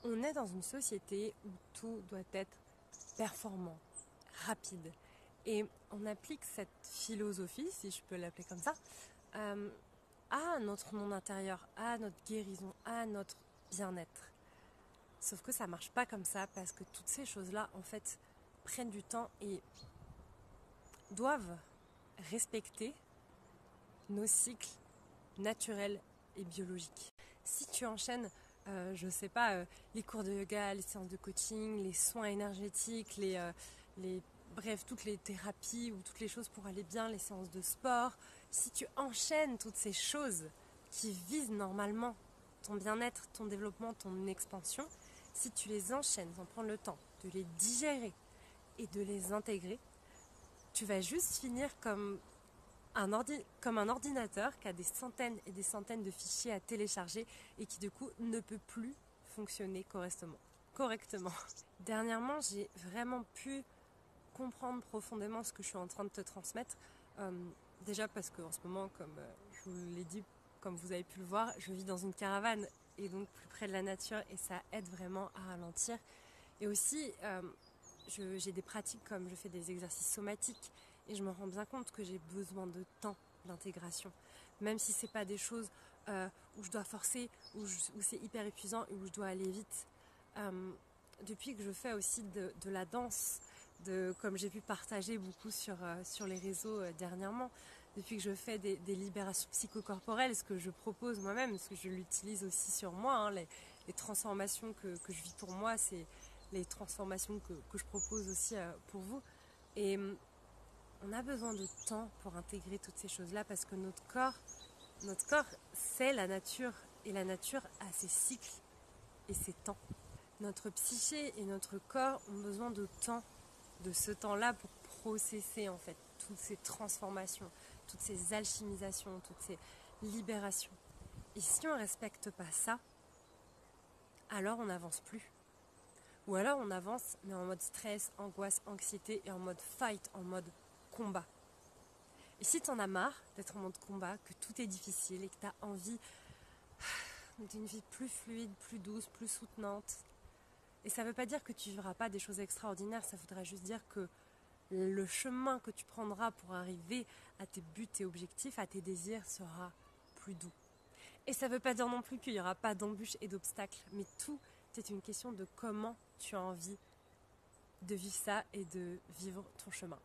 On est dans une société où tout doit être performant, rapide. Et on applique cette philosophie, si je peux l'appeler comme ça, à notre monde intérieur, à notre guérison, à notre bien-être. Sauf que ça marche pas comme ça parce que toutes ces choses-là, en fait, prennent du temps et doivent respecter nos cycles naturels et biologiques. Si tu enchaînes, je sais pas, les cours de yoga, les séances de coaching, les soins énergétiques, bref, toutes les thérapies ou toutes les choses pour aller bien, les séances de sport, si tu enchaînes toutes ces choses qui visent normalement ton bien-être, ton développement, ton expansion, si tu les enchaînes sans prendre le temps de les digérer et de les intégrer, tu vas juste finir comme comme un ordinateur qui a des centaines et des centaines de fichiers à télécharger et qui du coup ne peut plus fonctionner correctement. Dernièrement, j'ai vraiment pu comprendre profondément ce que je suis en train de te transmettre. Déjà parce qu'en ce moment, comme je vous l'ai dit, comme vous avez pu le voir, je vis dans une caravane et donc plus près de la nature et ça aide vraiment à ralentir. Et aussi, j'ai des pratiques comme je fais des exercices somatiques et je me rends bien compte que j'ai besoin de temps d'intégration. Même si c'est pas des choses où je dois forcer, où c'est hyper épuisant et où je dois aller vite. Depuis que je fais aussi de la danse, comme j'ai pu partager beaucoup sur les réseaux dernièrement, depuis que je fais des libérations psychocorporelles, ce que je propose moi-même, ce que je l'utilise aussi sur moi, hein, les transformations que je vis pour moi, c'est les transformations que je propose aussi pour vous. Et on a besoin de temps pour intégrer toutes ces choses-là parce que notre corps, c'est la nature et la nature a ses cycles et ses temps. Notre psyché et notre corps ont besoin de temps, de ce temps-là pour processer en fait toutes ces transformations, toutes ces alchimisations, toutes ces libérations. Et si on ne respecte pas ça, alors on n'avance plus. Ou alors on avance mais en mode stress, angoisse, anxiété et en mode fight, en mode combat. Et si t'en as marre d'être en mode combat, que tout est difficile et que t'as envie d'une vie plus fluide, plus douce, plus soutenante, et ça veut pas dire que tu vivras pas des choses extraordinaires, ça voudrait juste dire que le chemin que tu prendras pour arriver à tes buts et objectifs, à tes désirs, sera plus doux. Et ça veut pas dire non plus qu'il y aura pas d'embûches et d'obstacles, mais tout est une question de comment tu as envie de vivre ça et de vivre ton chemin.